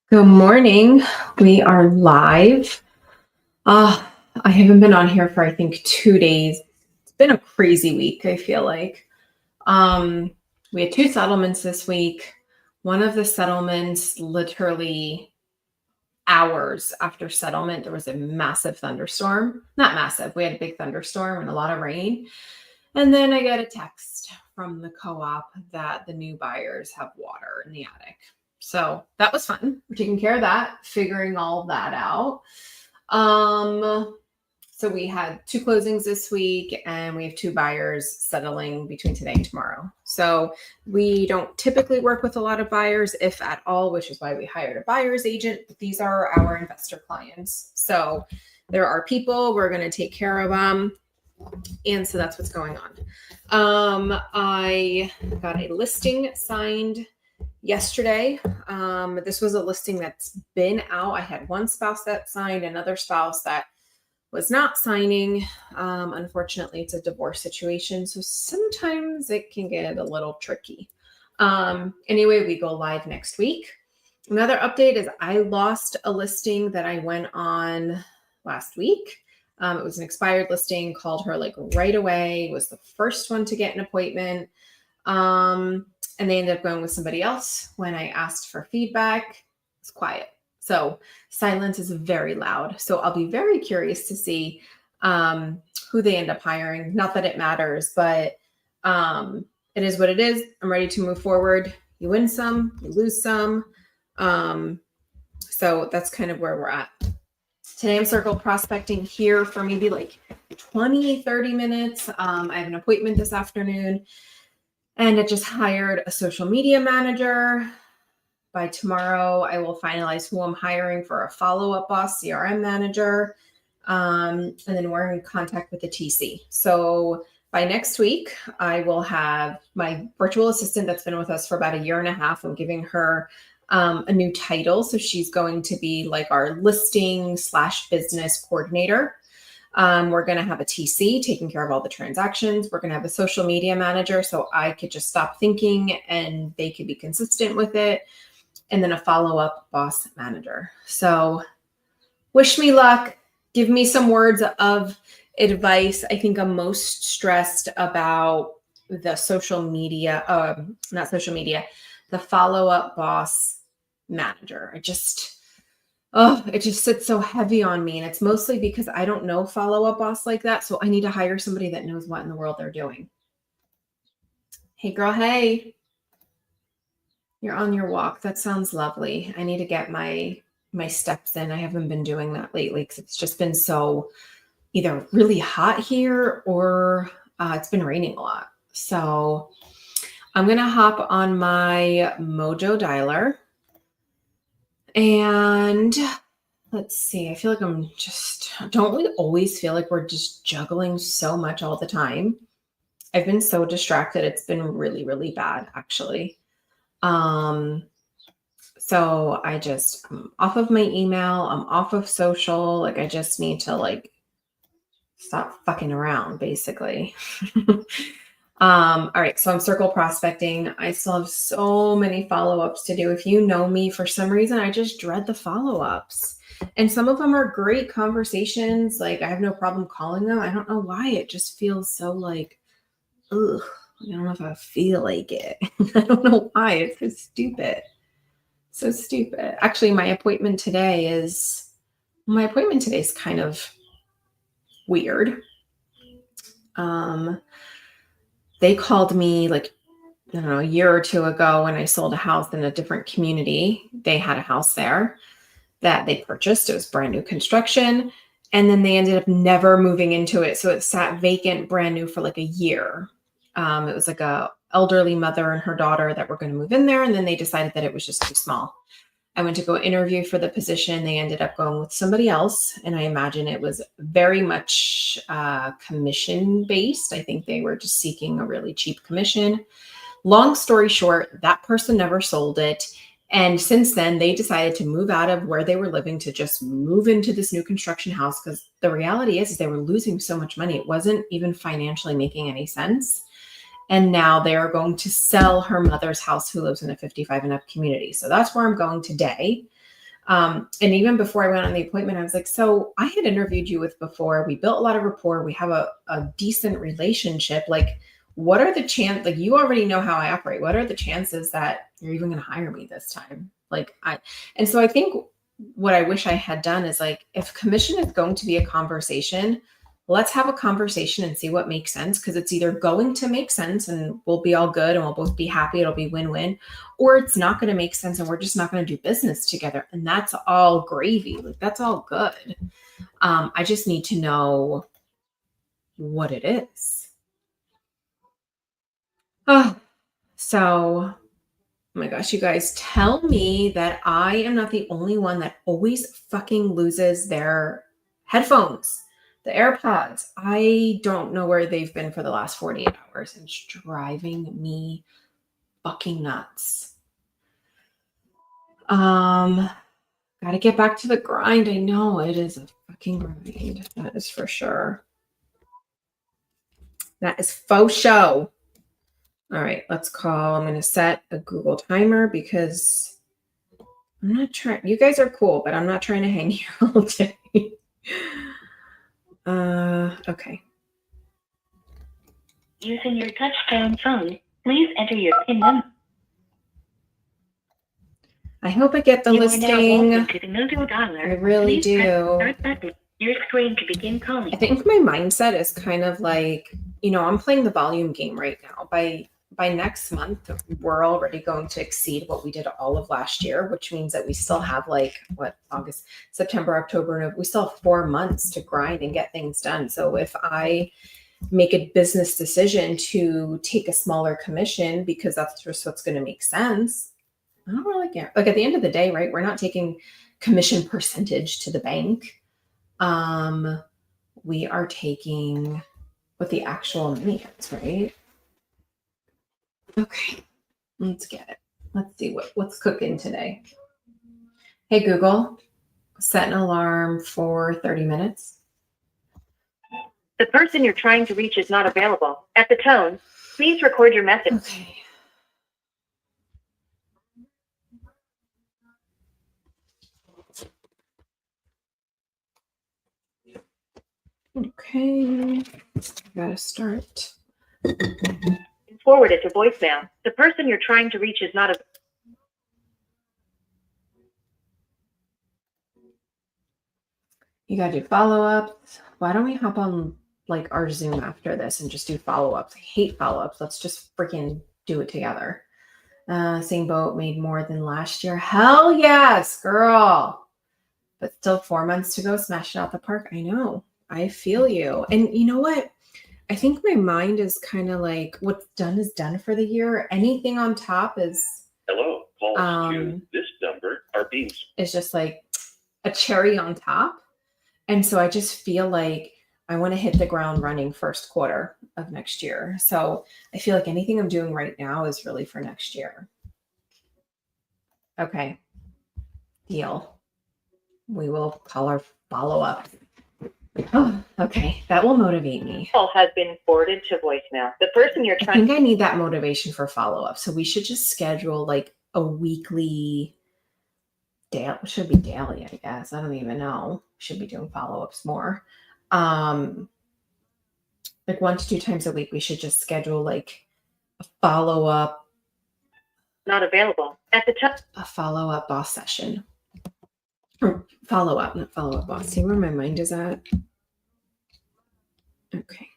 Good morning. We are live. Uh, I haven't been on here for I think 2 days. It's been a crazy week, I feel like. Um, we had two settlements this week. One of the settlements, literally hours after settlement, there was a massive thunderstorm. Not massive, we had a big thunderstorm and a lot of rain. And then I got a text from the co-op that the new buyers have water in the attic. So that was fun. We're taking care of that, figuring all that out. Um, so we had two closings this week and we have two buyers settling between today and tomorrow. So we don't typically work with a lot of buyers, if at all, which is why we hired a buyer's agent. But these are our investor clients. So there are people, we're going to take care of them. And so that's what's going on. I got a listing signed yesterday. This was a listing that's been out. I had one spouse that signed, another spouse that was not signing. Unfortunately, it's a divorce situation, so sometimes it can get a little tricky. Anyway, we go live next week. Another update is I lost a listing that I went on last week. It was an expired listing, called her like right away, was the first one to get an appointment. And they ended up going with somebody else. When I asked for feedback, it's quiet. So silence is very loud. So I'll be very curious to see who they end up hiring. Not that it matters, but it is what it is. I'm ready to move forward. You win some, you lose some. So that's kind of where we're at. Today I'm circle prospecting here for maybe like 20, 30 minutes. I have an appointment this afternoon and I just hired a social media manager. By tomorrow, I will finalize who I'm hiring for a follow-up boss, CRM manager. And then we're in contact with the TC. So by next week, I will have my virtual assistant that's been with us for about a year and a half. I'm giving her a new title. So she's going to be like our listing / business coordinator. We're going to have a TC taking care of all the transactions. We're going to have a social media manager, so I could just stop thinking and they could be consistent with it. And then a follow-up boss manager. So wish me luck. Give me some words of advice. I think I'm most stressed about the social media, not social media, the follow-up boss manager. It just sits so heavy on me. And it's mostly because I don't know follow-up boss like that. So I need to hire somebody that knows what in the world they're doing. Hey girl, hey. You're on your walk. That sounds lovely. I need to get my steps in. I haven't been doing that lately because it's just been so either really hot here or it's been raining a lot. So I'm going to hop on my Mojo dialer and let's see. I feel like don't we always feel like we're just juggling so much all the time? I've been so distracted. It's been really, really bad, actually. So I'm off of my email. I'm off of social. Like, I just need to like stop fucking around, basically. All right. So I'm circle prospecting. I still have so many follow-ups to do. If you know me, for some reason, I just dread the follow-ups. And some of them are great conversations. Like, I have no problem calling them. I don't know why. It just feels so like, ugh. I don't know if I feel like it. I don't know why. It's so stupid. So stupid. Actually, my appointment today is kind of weird. They called me like, I don't know, a year or two ago when I sold a house in a different community. They had a house there that they purchased. It was brand new construction. And then they ended up never moving into it. So it sat vacant, brand new for like a year. It was like a elderly mother and her daughter that were going to move in there. And then they decided that it was just too small. I went to go interview for the position. They ended up going with somebody else. And I imagine it was very much commission based. I think they were just seeking a really cheap commission. Long story short, that person never sold it. And since then, they decided to move out of where they were living to just move into this new construction house. Because the reality is they were losing so much money. It wasn't even financially making any sense. And now they are going to sell her mother's house, who lives in a 55 and up community. So that's where I'm going today. And even before I went on the appointment, I was like, so I had interviewed you with before. We built a lot of rapport. We have a decent relationship. Like, what are the chances? Like, you already know how I operate. What are the chances that you're even going to hire me this time? And so I think what I wish I had done is like, if commission is going to be a conversation, let's have a conversation and see what makes sense. Cause it's either going to make sense and we'll be all good and we'll both be happy. It'll be win-win, or it's not going to make sense and we're just not going to do business together. And that's all gravy. Like, that's all good. I just need to know what it is. Oh, oh my gosh, you guys, tell me that I am not the only one that always fucking loses their headphones, the AirPods. I don't know where they've been for the last 48 hours. It's driving me fucking nuts. Gotta get back to the grind. I know it is a fucking grind. That is for sure. That is faux show. All right, let's call. I'm going to set a Google timer because I'm not trying. You guys are cool, but I'm not trying to hang here all day. Okay. Using your touchtone phone, please enter your PIN number. I hope I get the listing. I really do. Your screen to begin calling. I think my mindset is kind of like, I'm playing the volume game right now. By next month, we're already going to exceed what we did all of last year, which means that we still have August, September, October, November. We still have 4 months to grind and get things done. So if I make a business decision to take a smaller commission because that's just what's going to make sense, I don't really care. Like, at the end of the day, right? We're not taking commission percentage to the bank. We are taking what the actual money is, right? Okay, let's get it. Let's see what's cooking today. Hey, Google, set an alarm for 30 minutes. The person you're trying to reach is not available. At the tone, please record your message. Okay. Okay, gotta start. Forward it to voicemail. The person you're trying to reach is not available. You gotta do follow-ups. Why don't we hop on our Zoom after this and just do follow-ups? I hate follow-ups. Let's just freaking do it together. Same boat, made more than last year. Hell yes, girl. But still 4 months to go. Smash it out the park. I know. I feel you. And you know what? I think my mind is kind of like, what's done is done for the year. Anything on top is... Hello, calls to this number are being... It's just like a cherry on top. And so I just feel like I want to hit the ground running first quarter of next year. So I feel like anything I'm doing right now is really for next year. Okay. Deal. We will call our follow-up. Oh, okay. That will motivate me. Call has been forwarded to voicemail. The person you're trying... I think I need that motivation for follow-up. So we should just schedule a weekly... should be daily, I guess. I don't even know. Should be doing follow-ups more. 1 to 2 times a week, we should just schedule a follow-up. Not available. At the top. A follow-up boss session. Or follow-up, not follow-up boss. See where my mind is at? Okay.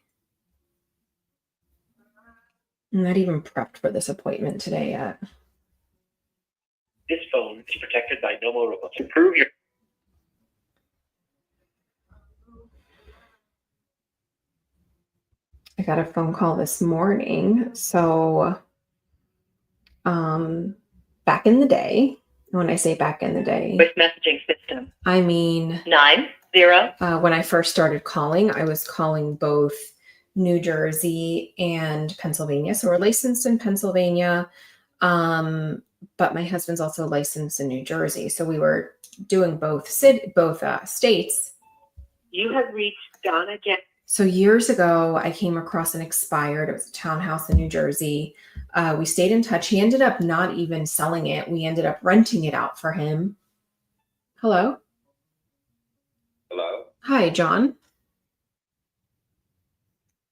I'm not even prepped for this appointment today yet. This phone is protected by no more robots. Improve your... I got a phone call this morning. So, back in the day, when I say back in the day, with messaging system, I mean 90. When I first started calling, I was calling both New Jersey and Pennsylvania. So we're licensed in Pennsylvania, but my husband's also licensed in New Jersey. So we were doing both states. You have reached Donna Jen. So years ago, I came across an expired. It was a townhouse in New Jersey. We stayed in touch. He ended up not even selling it. We ended up renting it out for him. Hello. Hello? Hi, John.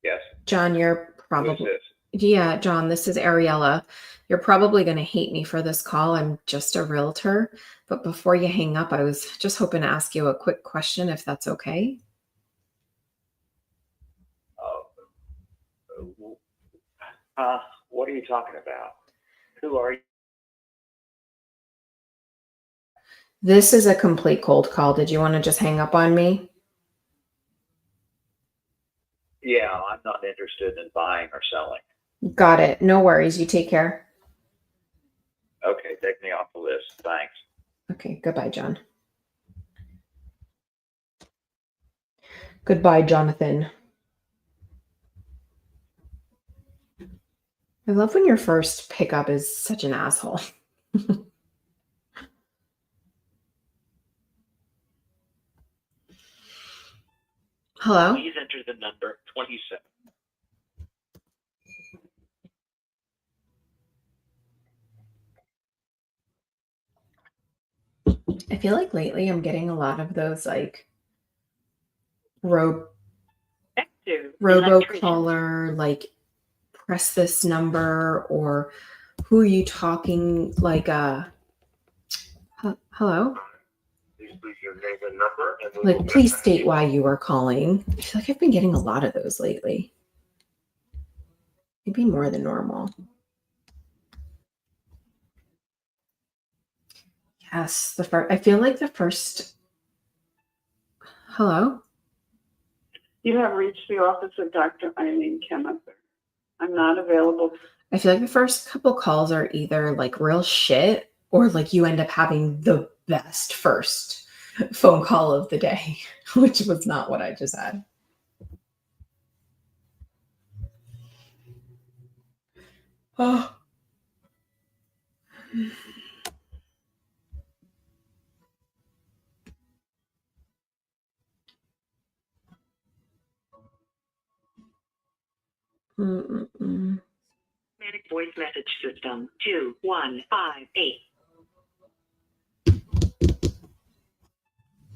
Yes. John, you're Who is probably, this? yeah, John, this is Ariella. You're probably going to hate me for this call. I'm just a realtor. But before you hang up, I was just hoping to ask you a quick question, if that's okay. What are you talking about? Who are you? This is a complete cold call. Did you want to just hang up on me? Yeah, I'm not interested in buying or selling. Got it. No worries. You take care. Okay, take me off the list. Thanks. Okay. Goodbye, John. Goodbye, Jonathan. I love when your first pickup is such an asshole. Hello? Please enter the number 27. I feel like lately I'm getting a lot of those like robo Electrician. caller, like press this number, or who are you talking, like hello? Please leave your name and number, and we will Like, get please back to state you. why you are calling. I feel like I've been getting a lot of those lately. Maybe more than normal. Yes, the first. I feel like the first. Hello. You have reached the office of Dr. Eileen Chemether. I'm not available. I feel like the first couple calls are either like real shit, or like you end up having the best first phone call of the day, which was not what I just had. Oh. Mm-mm-mm. Automatic voice message system 2158.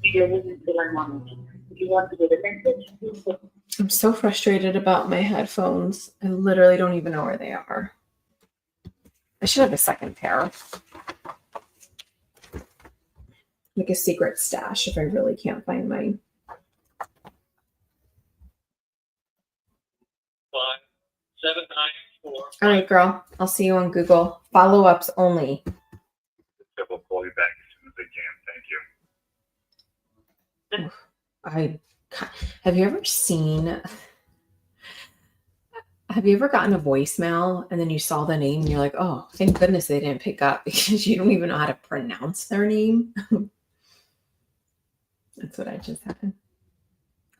You want to get a message? I'm so frustrated about my headphones. I literally don't even know where they are. I should have a second pair. Like a secret stash if I really can't find mine. 5794. All right, girl. I'll see you on Google. Follow-ups only. We'll call you back as soon as they can. Thank you. Have you ever seen? Have you ever gotten a voicemail and then you saw the name and you're like, oh, thank goodness they didn't pick up, because you don't even know how to pronounce their name? That's what I just had.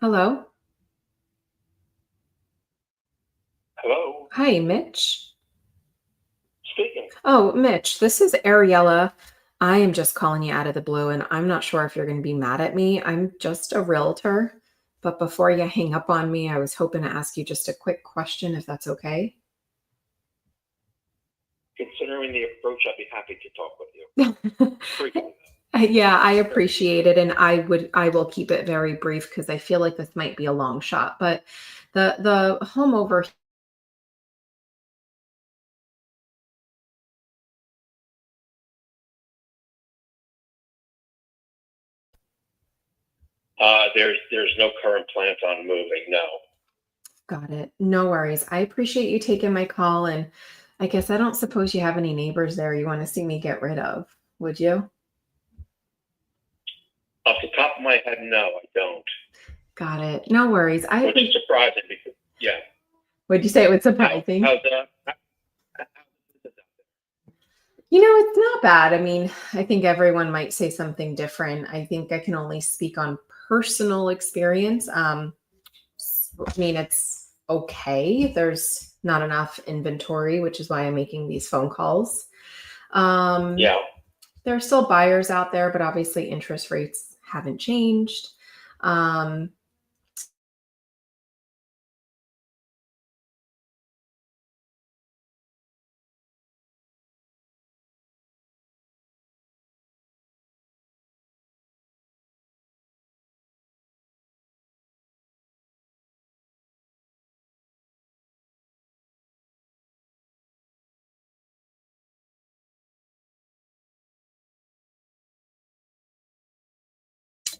Hello. Hello, Hi, Mitch. speaking. Oh, Mitch, this is Ariella. I am just calling you out of the blue, and I'm not sure if you're going to be mad at me. I'm just a realtor. But before you hang up on me, I was hoping to ask you just a quick question, if that's okay. Considering the approach, I'd be happy to talk with you. Frequently. Yeah, I appreciate it, and I will keep it very brief because I feel like this might be a long shot. But the home over. There's no current plans on moving, no. Got it. No worries. I appreciate you taking my call, and I guess I don't suppose you have any neighbors there you want to see me get rid of, would you? Off the top of my head, no, I don't. Got it. No worries. Which is surprising because, yeah. Would you say it was surprising? How's You know, it's not bad. I mean, I think everyone might say something different. I think I can only speak on personal experience. I mean, it's okay. There's not enough inventory, which is why I'm making these phone calls. yeah. There are still buyers out there, but obviously interest rates haven't changed.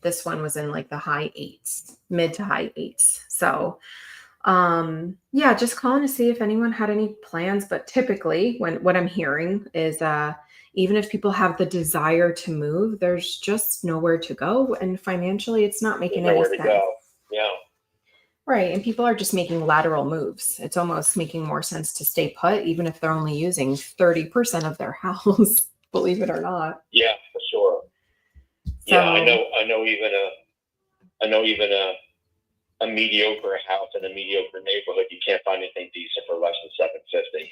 This one was in like the high 8s, mid to high 8s. So yeah, just calling to see if anyone had any plans. But typically what I'm hearing is even if people have the desire to move, there's just nowhere to go. And financially, it's not making any Nowhere to sense. go. Yeah. Right. And people are just making lateral moves. It's almost making more sense to stay put, even if they're only using 30% of their house, believe it or not. Yeah, for sure. So, Yeah, I know even a mediocre house in a mediocre neighborhood, you can't find anything decent for less than $750.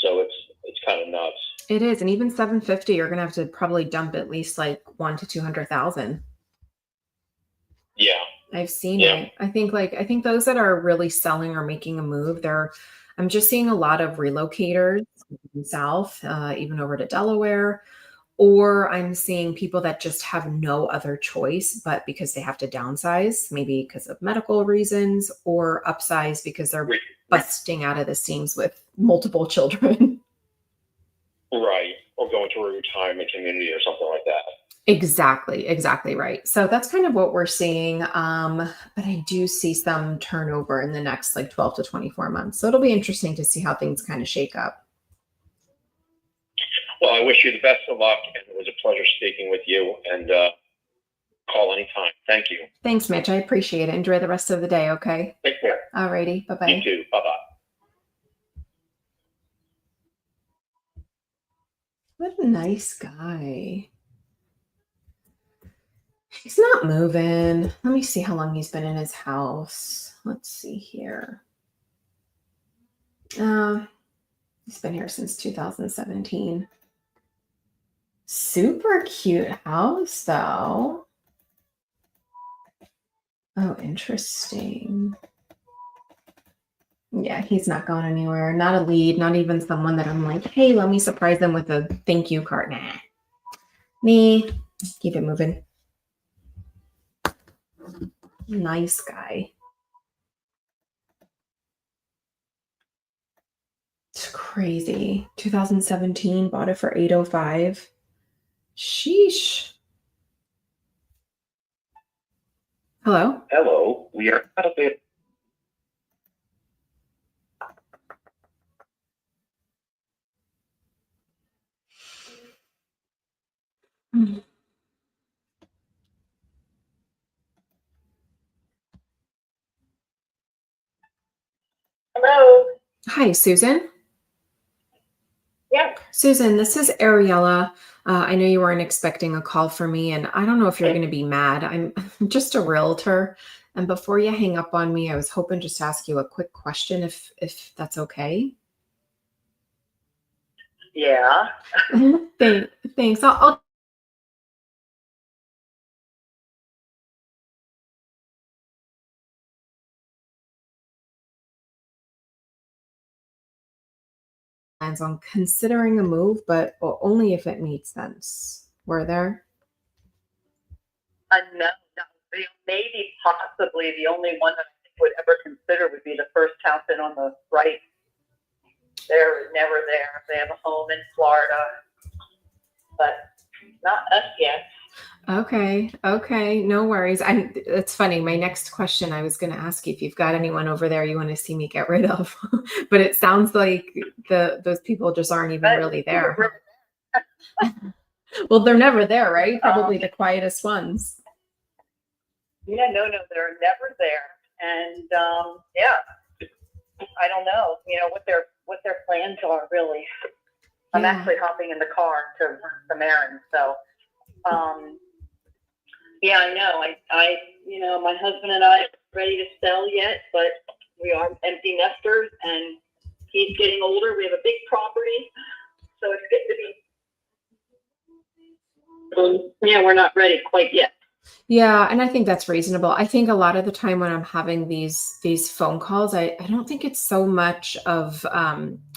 So it's kind of nuts. it is. And even 750, you're going to have to probably dump at least like 1 to 200,000. Yeah. I've seen Yeah. it. I think those that are really selling or making a move, I'm just seeing a lot of relocators south, even over to Delaware, or I'm seeing people that just have no other choice, but because they have to downsize, maybe because of medical reasons, or upsize because they're busting out of the seams with multiple children. Right. Or going to a retirement community or something like that. Exactly right. So that's kind of what we're seeing. But I do see some turnover in the next like 12 to 24 months. So it'll be interesting to see how things kind of shake up. Well, I wish you the best of luck, and it was a pleasure speaking with you, and call anytime. Thank you. Thanks, Mitch. I appreciate it. Enjoy the rest of the day. Okay. Take care. Alrighty. Bye-bye. You too. Bye-bye. What a nice guy. He's not moving. Let me see how long he's been in his house. Let's see here. He's been here since 2017. Super cute house, though. Oh, interesting. Yeah, he's not going anywhere. Not a lead, not even someone that I'm like, hey, let me surprise them with a thank you card. Nah. Me, keep it moving. Nice guy. It's crazy. 2017, bought it for $805. Sheesh. Hello? Hello. We are out of it. Hello. Hi, Susan. Yeah. Susan, this is Ariella. I know you weren't expecting a call from me, and I don't know if you're going to be mad. I'm just a realtor. And before you hang up on me, I was hoping just to ask you a quick question, if that's okay. Yeah. Thanks. I'll plans on considering a move, but only if it made sense. Were there? No. Maybe possibly the only one that I think would ever consider would be the first house in on the right. They're never there. They have a home in Florida, but not us yet. Okay. No worries. It's funny. My next question, I was going to ask you if you've got anyone over there you want to see me get rid of, but it sounds like those people just aren't even really there. Well, they're never there, right? Probably the quietest ones. Yeah, no, they're never there. And yeah, I don't know, what their plans are really. I'm actually hopping in the car to run some errands. So, yeah, I know. I my husband and I aren't ready to sell yet, but we are empty nesters, and he's getting older. We have a big property, so it's good to be. Yeah, we're not ready quite yet. Yeah, and I think that's reasonable. I think a lot of the time when I'm having these phone calls, I don't think it's so much of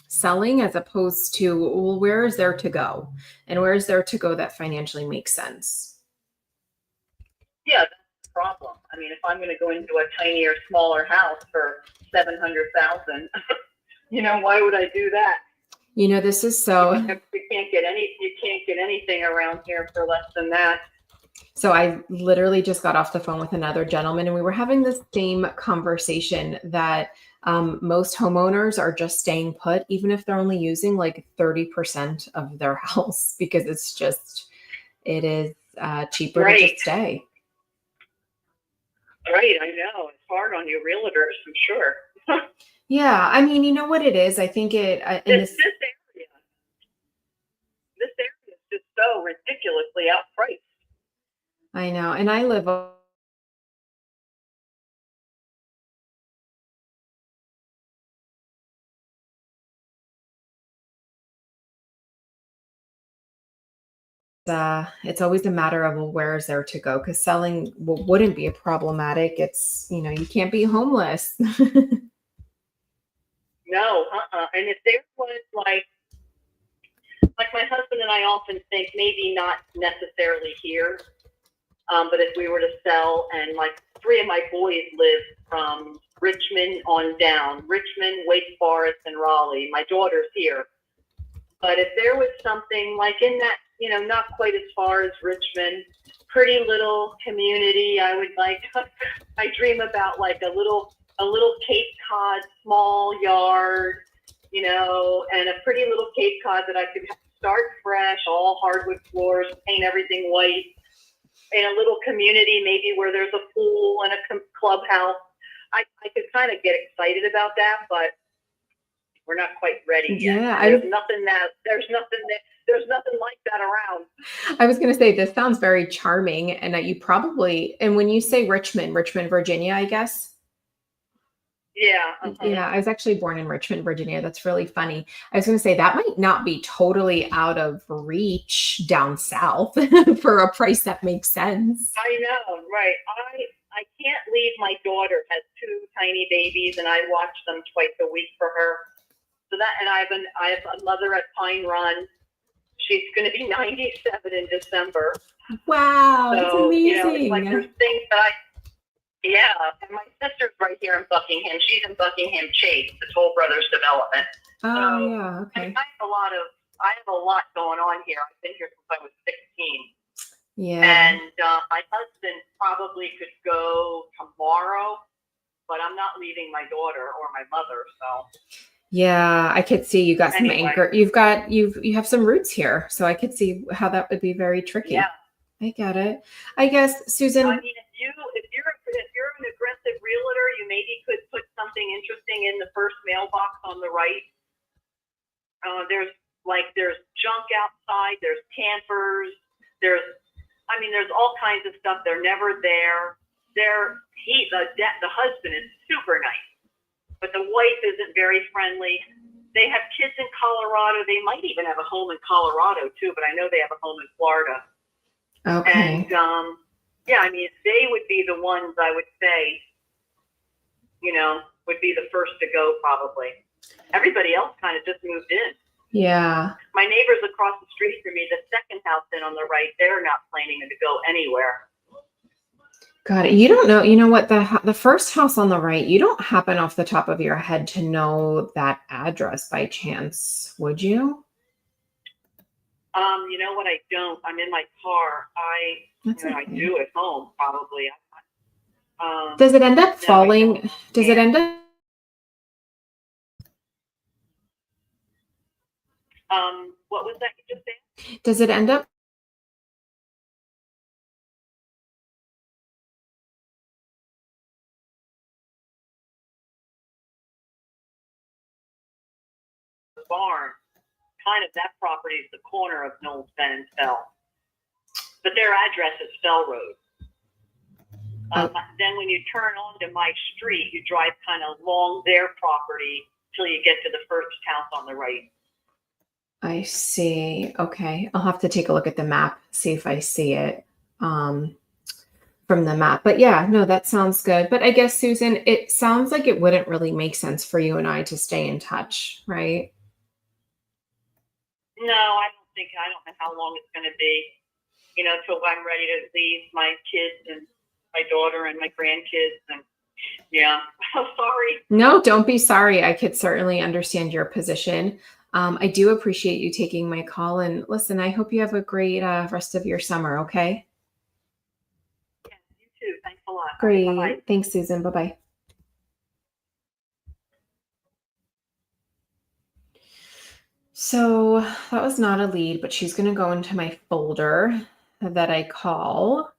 selling as opposed to, well, where is there to go? And where is there to go that financially makes sense? Yeah, that's the problem. I mean, if I'm going to go into a tinier, smaller house for $700,000, why would I do that? This is so. You can't get anything around here for less than that. So I literally just got off the phone with another gentleman, and we were having the same conversation that most homeowners are just staying put, even if they're only using like 30% of their house, because it is cheaper to Right. just stay. Right, I know. It's hard on you realtors, I'm sure. Yeah, I mean, you know what it is? I think in This area is just so ridiculously outpriced. I know, and I live it's always a matter of, well, where is there to go? Because selling wouldn't be a problematic. It's, you can't be homeless. No, and if there was like my husband and I often think maybe not necessarily here, but if we were to sell, and like 3 of my boys live from Richmond on down, Richmond, Wake Forest, and Raleigh. My daughter's here. But if there was something like in that, not quite as far as Richmond, pretty little community, I would like, I dream about like a little Cape Cod, small yard, and a pretty little Cape Cod that I could start fresh, all hardwood floors, paint everything white, in a little community, maybe where there's a pool and a clubhouse. I could kind of get excited about that, but we're not quite ready yet. Yeah, there's nothing like that around. I was going to say, this sounds very charming, and that you probably, and when you say Richmond, Virginia, I guess. Yeah. Yeah, I was actually born in Richmond, Virginia. That's really funny. I was going to say that might not be totally out of reach down south for a price that makes sense. I know, right? I can't leave. My daughter has 2 tiny babies, and I watch them twice a week for her. So that, and I have a mother at Pine Run. She's going to be 97 in December. Wow, that's amazing. It's like there's things that yeah, and my sister's right here in Buckingham. She's in Buckingham Chase, the Toll Brothers development. Oh, yeah, okay. I have a lot going on here. I've been here since I was 16. Yeah. And my husband probably could go tomorrow, but I'm not leaving my daughter or my mother, so. Yeah, I could see you got some Anyway. anchor. You have some roots here, so I could see how that would be very tricky. Yeah. I get it. I guess, Susan. I mean, if you're an aggressive realtor, you maybe could put something interesting in the first mailbox on the right. There's junk outside. There's campers. There's all kinds of stuff. They're never there. The husband is super nice, but the wife isn't very friendly. They have kids in Colorado. They might even have a home in Colorado too, but I know they have a home in Florida. Okay. And they would be the ones I would say, would be the first to go probably. Everybody else kind of just moved in. Yeah. My neighbors across the street from me, the second house in on the right, they're not planning to go anywhere. Got it. You don't know, you know what, the first house on the right, you don't happen off the top of your head to know that address by chance, would you? You know what? I don't. I'm in my car. I do at home probably. Does it end up No, falling? Does it end up? What was that you just said? Does it end up? Barn. Kind of that property is the corner of Knowles Bend and Fell. But their address is Fell Road. Then when you turn onto my street, you drive kind of along their property till you get to the first house on the right. I see. Okay. I'll have to take a look at the map, see if I see it from the map. But yeah, no, that sounds good. But I guess, Susan, it sounds like it wouldn't really make sense for you and I to stay in touch, right? No, I don't know how long it's going to be, till I'm ready to leave my kids and my daughter and my grandkids. And yeah, sorry. No, don't be sorry. I could certainly understand your position. I do appreciate you taking my call, and listen, I hope you have a great rest of your summer. Okay. Thanks a lot. Great. Bye-bye. Thanks, Susan. Bye-bye. So that was not a lead, but she's going to go into my folder that I call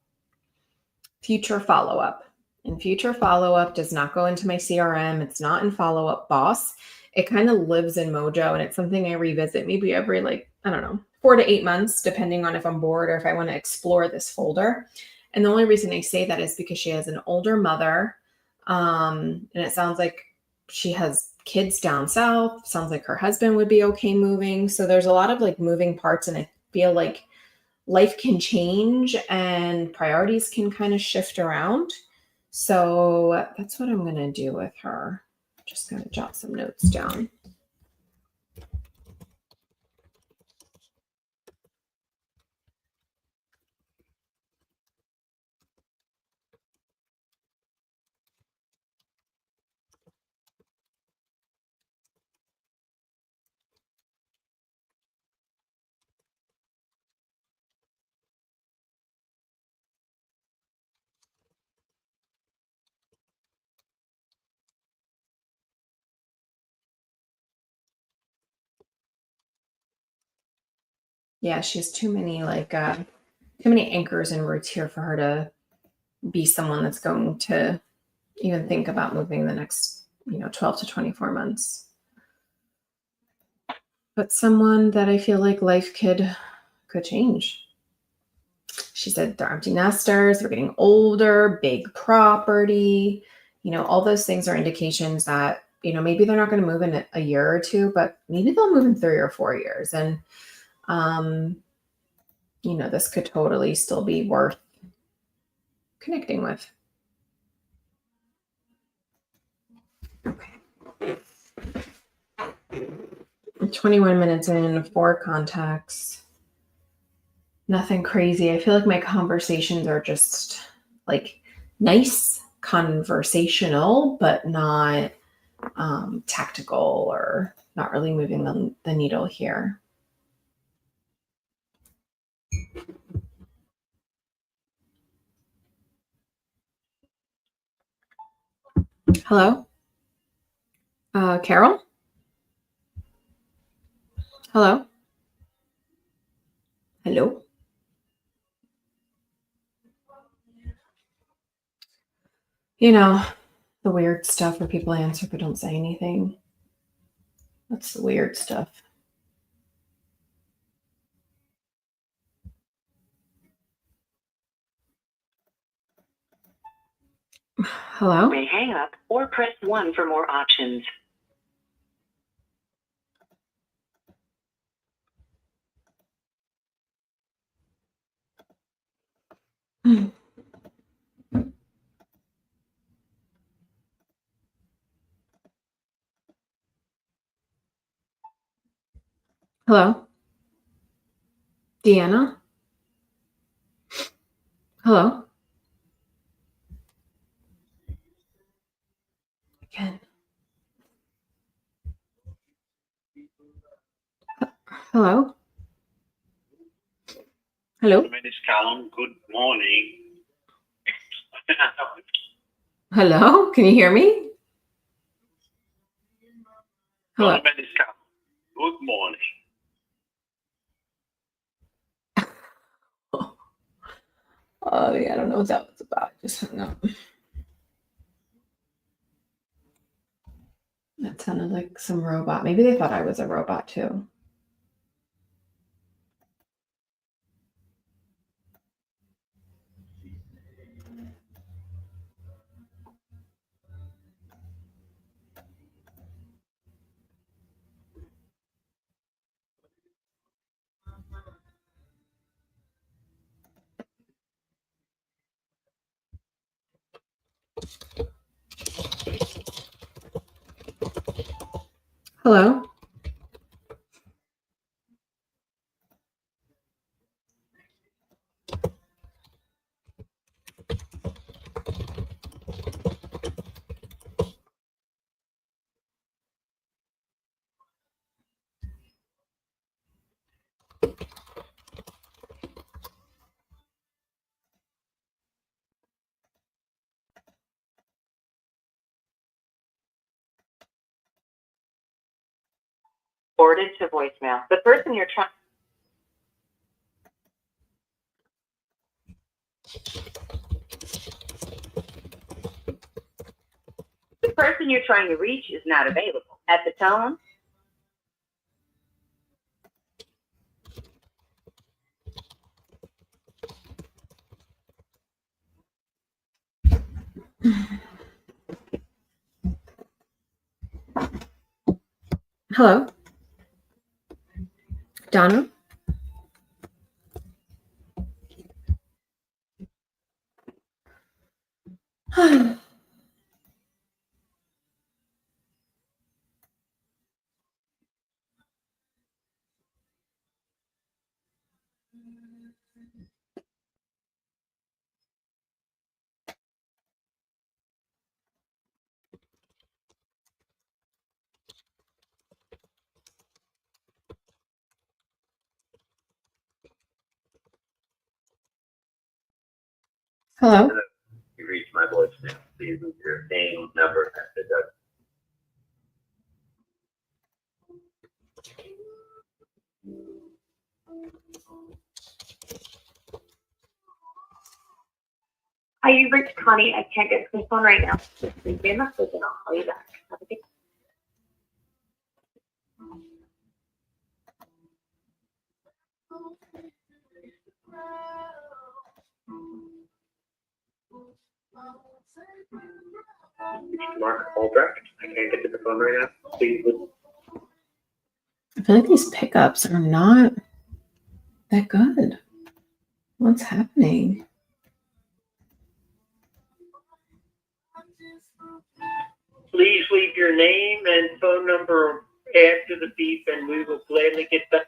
future follow-up. And future follow-up does not go into my CRM. It's not in Follow-Up Boss. It kind of lives in Mojo, and it's something I revisit maybe every, like, I don't know, 4 to 8 months, depending on if I'm bored or if I want to explore this folder. And the only reason I say that is because she has an older mother, and it sounds like she has kids down south. Sounds like her husband would be okay moving. So there's a lot of like moving parts, and I feel like life can change and priorities can kind of shift around. So that's what I'm going to do with her. Just going to jot some notes down. Yeah, she has too many too many anchors and roots here for her to be someone that's going to even think about moving the next, 12 to 24 months. But someone that I feel like life could change. She said they're empty nesters, they're getting older, big property, all those things are indications that, maybe they're not going to move in a year or two, but maybe they'll move in 3 or 4 years. And, this could totally still be worth connecting with. Okay. 21 minutes in, 4 contacts. Nothing crazy. I feel like my conversations are just like nice, conversational, but not tactical or not really moving the needle here. Hello? Carol? Hello? Hello? The weird stuff where people answer but don't say anything. That's the weird stuff. Hello? You may hang up or press 1 for more options. Hello? Deanna? Hello? Again. Hello? Hello? Miss Callum, good morning. Hello? Can you hear me? Hello? Miss Callum, good morning. Oh, yeah, I don't know what that was about. I just hung up. That sounded like some robot. Maybe they thought I was a robot too. Hello? Forwarded to voicemail. The person you're trying. The person you're trying to reach is not available. At the tone, Hello, Donna. Hello. You reach my voicemail. Please leave your name, number, message. hi, you reached Connie. I can't get to the phone right now. Just leave me a message and I'll call you back. Have a good Mark Albrecht. I can't get to the phone right now. Please listen. I feel like these pickups are not that good. What's happening? Please leave your name and phone number after the beep, and we will gladly get back.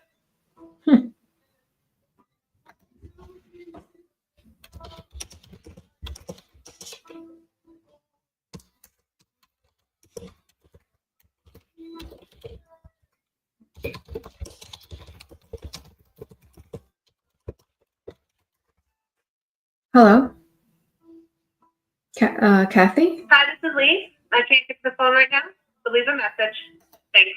Hello, Kathy. Hi, this is Lee. I can't get to the phone right now, so leave a message. Thanks.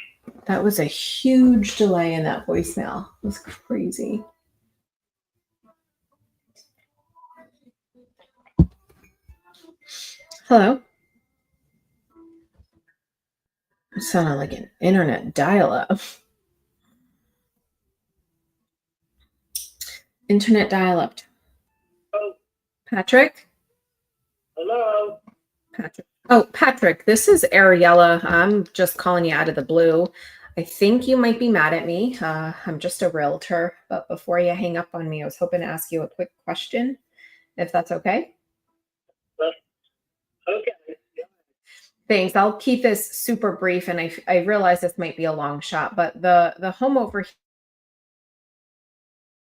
That was a huge delay in that voicemail. It was crazy. Hello. It sounded like an internet dial-up. Internet dial-up. Oh. Patrick? Hello. Patrick. Oh, Patrick, this is Ariella. I'm just calling you out of the blue. I think you might be mad at me. I'm just a realtor, but before you hang up on me, I was hoping to ask you a quick question, if that's okay. Okay. Thanks. I'll keep this super brief, and I realize this might be a long shot, but the home over here,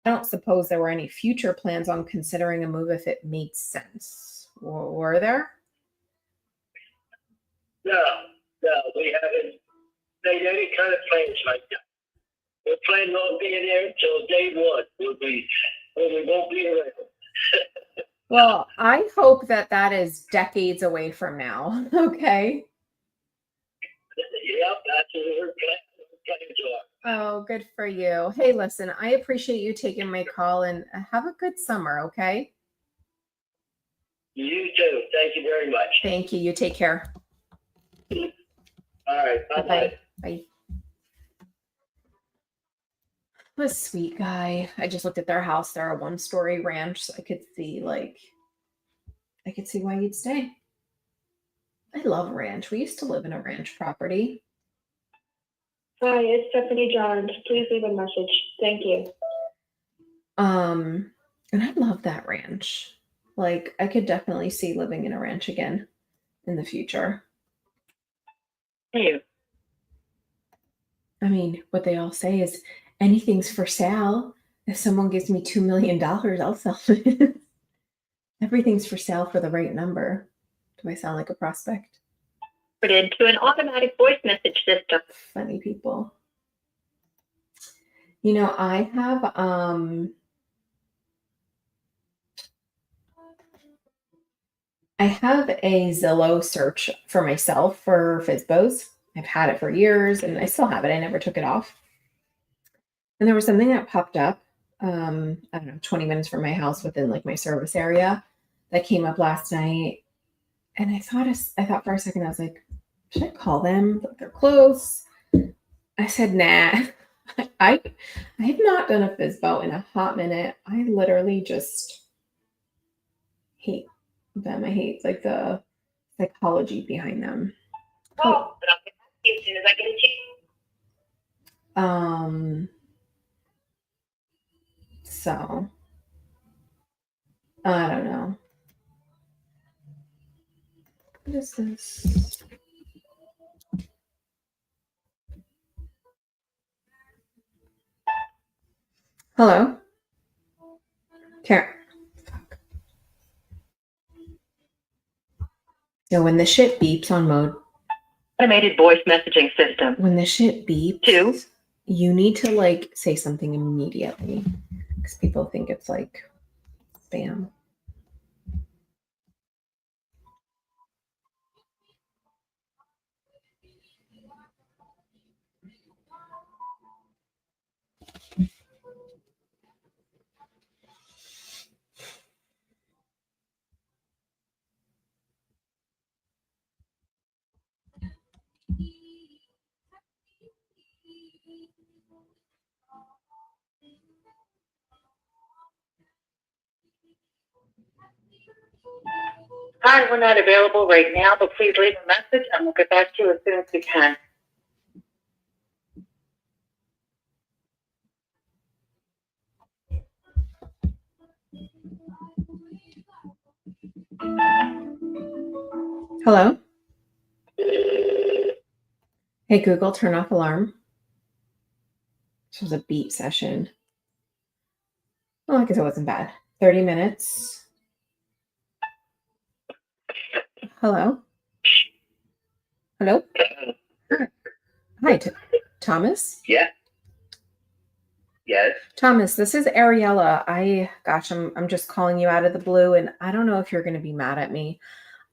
I don't suppose there were any future plans on considering a move if it made sense. Were there? No, we haven't made any kind of plans like that. We're planning on being there until day one. We won't be around. Well, I hope that is decades away from now. Okay. Yep, that's what we're planning to. Oh, good for you. Hey, listen, I appreciate you taking my call and have a good summer. Okay. You too. Thank you very much. Thank you. You take care. All right. Bye-bye. Bye. Bye. What a sweet guy. I just looked at their house. They're a one-story ranch, so I could see why you'd stay. I love ranch. We used to live in a ranch property. Hi, it's Stephanie Johns. Please leave a message. Thank you. And I love that ranch. Like, I could definitely see living in a ranch again in the future. Hey. I mean, what they all say is anything's for sale. If someone gives me $2 million, I'll sell it. Everything's for sale for the right number. Do I sound like a prospect? To an automatic voice message system. Funny people. You know, I have a Zillow search for myself for FSBOs. I've had it for years and I still have it. I never took it off. And there was something that popped up, I don't know, 20 minutes from my house within like my service area that came up last night. And I thought for a second, I was like, should I call them? Like, they're close. I said, nah. I have not done a FISBO in a hot minute. I literally just hate them. I hate like the psychology behind them. Oh, but I'll get back to you as soon as I get a chance. So I don't know. What is this? Hello? Karen. Fuck. So when the shit beeps on mode, Automated voice messaging system. when the shit beeps, Two. you need to like say something immediately because people think it's like spam. Hi, we're not available right now, but please leave a message and we'll get back to you as soon as we can. Hello? Hey, Google, turn off alarm. This was a beat session. Well, I guess it wasn't bad. 30 minutes. Hello? Hello? Hi, Thomas? Yeah. Yes. Thomas, this is Ariella. I'm just calling you out of the blue, and I don't know if you're going to be mad at me.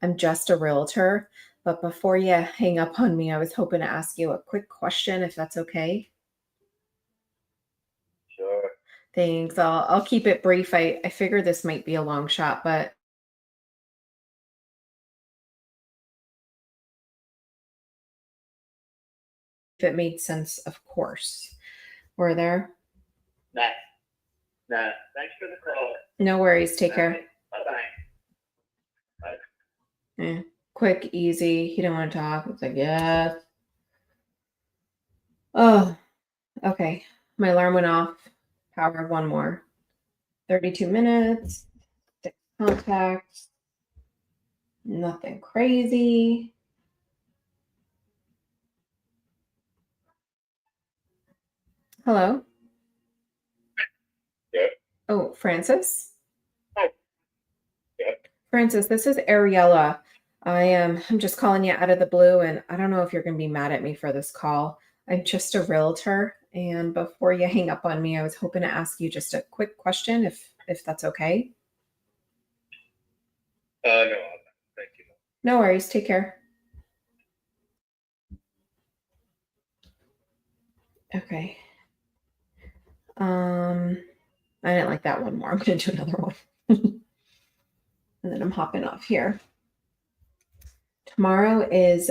I'm just a realtor, but before you hang up on me, I was hoping to ask you a quick question, if that's okay. Sure. Thanks. I'll keep it brief. I figure this might be a long shot, but if it made sense, of course. Were there? Nah. Thanks for the call. No worries. Take care. Bye-bye. Quick, easy. He didn't want to talk. It's like, yeah. Oh, okay. My alarm went off. Power of one more. 32 minutes. 6 contacts. Nothing crazy. Hello? Yeah. Oh, Francis? Hi. Yeah. Francis, this is Ariella. I'm just calling you out of the blue, and I don't know if you're going to be mad at me for this call. I'm just a realtor, and before you hang up on me, I was hoping to ask you just a quick question, if that's okay. No, thank you. No worries. Take care. Okay. I didn't like that one more. I'm going to do another one. And then I'm hopping off here. Tomorrow is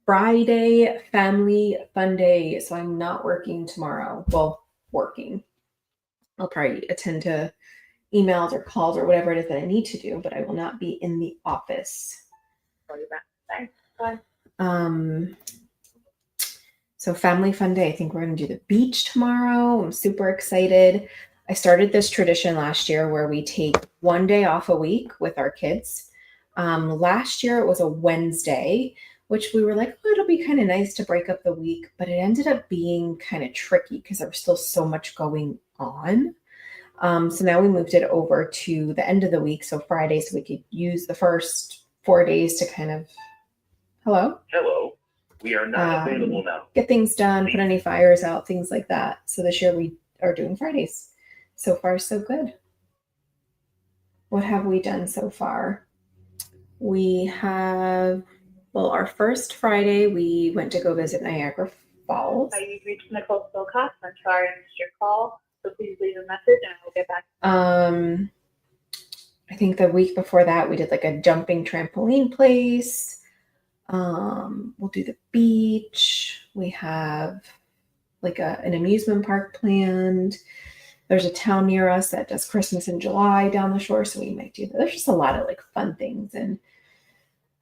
Friday, family fun day. So I'm not working tomorrow. Well, working. I'll probably attend to emails or calls or whatever it is that I need to do, but I will not be in the office. Call you back. Thanks. Bye. So family fun day. I think we're going to do the beach tomorrow. I'm super excited. I started this tradition last year where we take one day off a week with our kids. Last year it was a Wednesday, which we were like, oh, it'll be kind of nice to break up the week, but it ended up being kind of tricky because there was still so much going on. So now we moved it over to the end of the week, so Friday, so we could use the first 4 days to kind of, hello? We are not available now. Get things done, put any fires out, things like that. So this year we are doing Fridays. So far, so good. What have we done so far? We have, well, our first Friday, we went to go visit Niagara Falls. Hi, you've reached Nicole Silcox. I'm sorry I missed your call, so please leave a message and I will get back. I think the week before that we did like a jumping trampoline place. We'll do the beach. We have like an amusement park planned. There's a town near us that does Christmas in July down the shore, so we might do that. There's just a lot of like fun things, and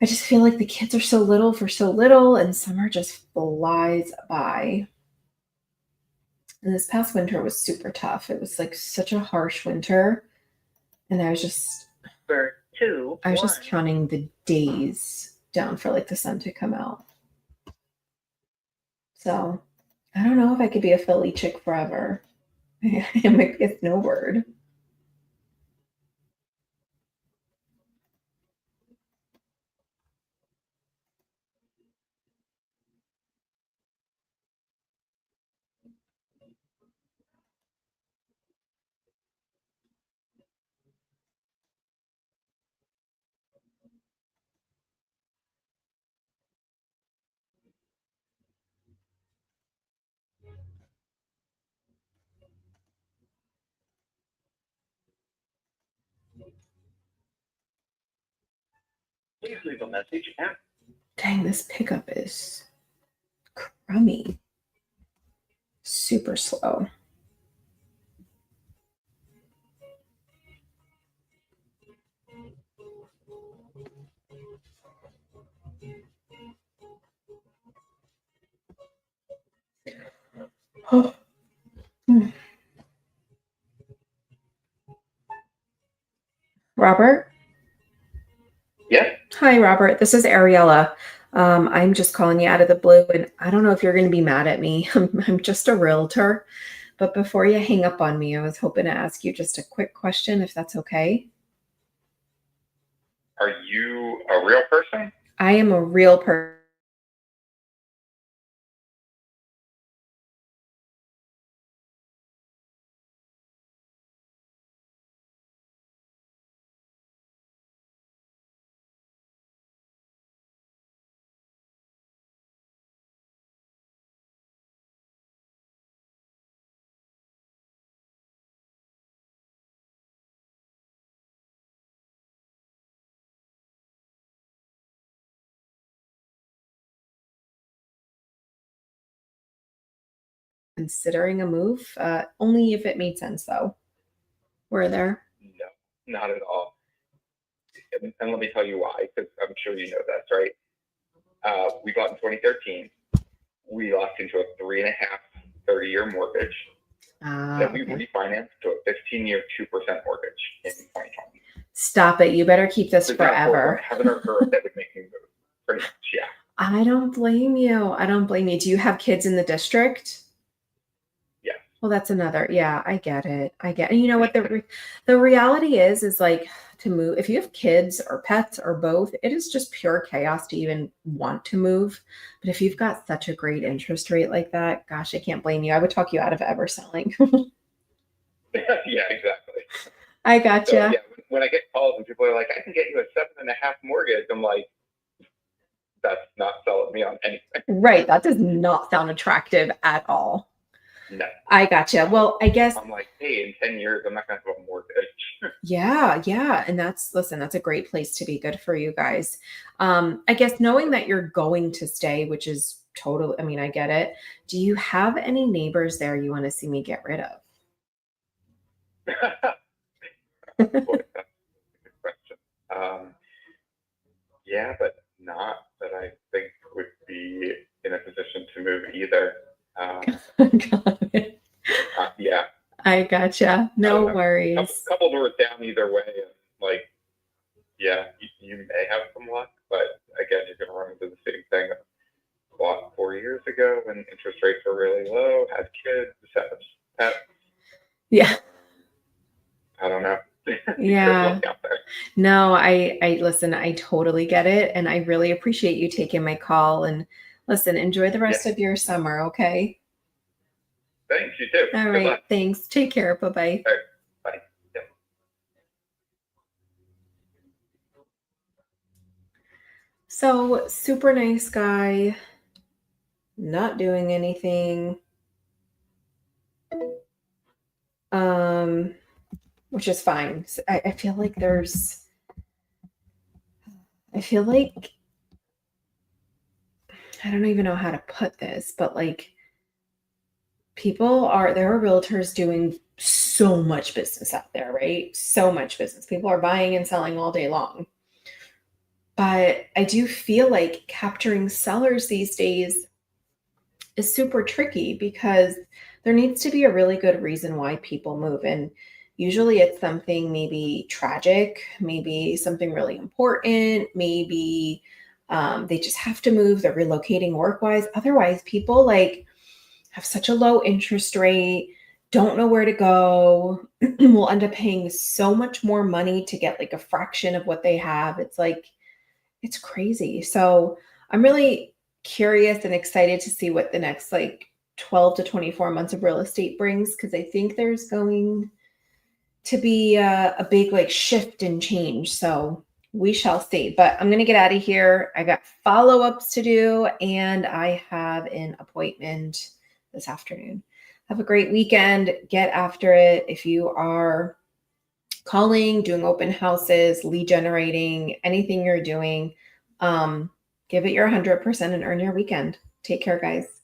I just feel like the kids are so little for so little, and summer just flies by. And this past winter was super tough. It was like such a harsh winter, and I was just counting the days down for like the sun to come out. So I don't know if I could be a Philly chick forever. It might be a snowbird. Please leave a message after. Dang, this pickup is crummy. Super slow. Robert? Yeah. Hi, Robert. This is Ariella. I'm just calling you out of the blue, and I don't know if you're going to be mad at me. I'm just a realtor. But before you hang up on me, I was hoping to ask you just a quick question, if that's okay. Are you a real person? I am a real person. Considering a move, only if it made sense, though. We're there. No, not at all. And let me tell you why, because I'm sure you know this, right? We bought in 2013. We locked into a 3.5, 30-year mortgage. Then we Okay. refinanced to a 15-year, 2% mortgage in 2020. Stop it. You better keep this There's not forever. heaven or earth that would make me move. Pretty much, yeah. I don't blame you. I don't blame you. Do you have kids in the district? Yeah. Well, that's another. Yeah, I get it. I get it. And you know what the reality is like to move, if you have kids or pets or both, it is just pure chaos to even want to move. But if you've got such a great interest rate like that, gosh, I can't blame you. I would talk you out of ever selling. Yeah, exactly. I gotcha. So, yeah, when I get calls and people are like, I can get you a 7.5 mortgage, I'm like, that's not selling me on anything. Right. That does not sound attractive at all. No. I gotcha. Well, I guess. I'm like, hey, in 10 years, I'm not going to have a mortgage. Yeah. And that's a great place to be. Good for you guys. I guess knowing that you're going to stay, which is totally, I mean, I get it. Do you have any neighbors there you want to see me get rid of? Boy, that's a good question. Yeah, but not that I think would be in a position to move either. Yeah. I gotcha. No worries. Couple doors down either way. Like, yeah, you may have some luck, but again, you're going to run into the same thing. Bought 4 years ago when interest rates were really low, had kids, had pets. Yeah. I don't know. Yeah. No, I listen, I totally get it. And I really appreciate you taking my call. And listen, enjoy the rest of your summer, okay? Thanks, you too. All right. Thanks. Take care. Bye-bye. All right. Bye. Yep. So super nice guy. not doing anything. Which is fine. I feel like I don't even know how to put this, but like there are realtors doing so much business out there, right? So much business. People are buying and selling all day long. But I do feel like capturing sellers these days is super tricky because there needs to be a really good reason why people move. And usually it's something maybe tragic, maybe something really important, maybe they just have to move, they're relocating work-wise. Otherwise, people like have such a low interest rate, don't know where to go, will end up paying so much more money to get like a fraction of what they have. It's like, it's crazy. So I'm really curious and excited to see what the next like 12 to 24 months of real estate brings, because I think there's going to be a big like shift and change. So we shall see. But I'm going to get out of here. I got follow-ups to do and I have an appointment this afternoon. Have a great weekend. Get after it. If you are calling, doing open houses, lead generating, anything you're doing, give it your 100% and earn your weekend. Take care, guys.